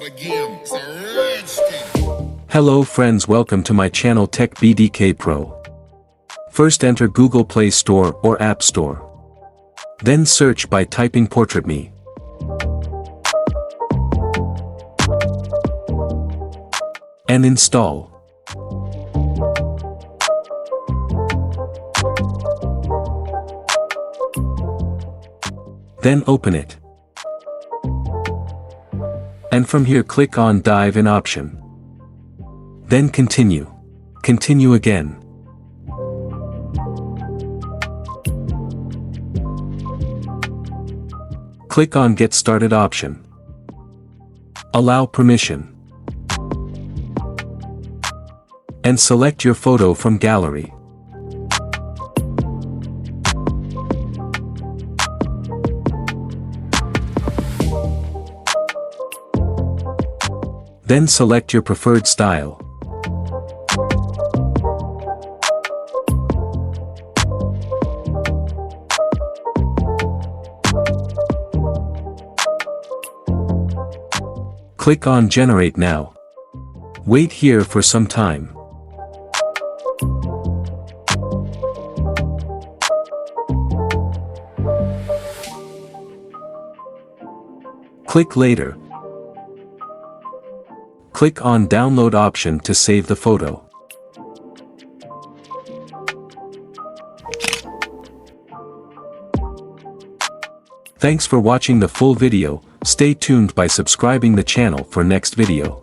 again. It's a rich thing. Hello friends, welcome to my channel Tech BDK Pro. First enter Google Play Store or App Store. Then search by typing PortraitMe. And install. Then open it. And from here click on Dive In option. Then continue. Continue again. Click on Get Started option. Allow permission. And select your photo from gallery. Then select your preferred style. Click on Generate Now. Wait here for some time. Click Later. Click on Download option to save the photo. Thanks for watching the full video. Stay tuned by subscribing the channel for next video.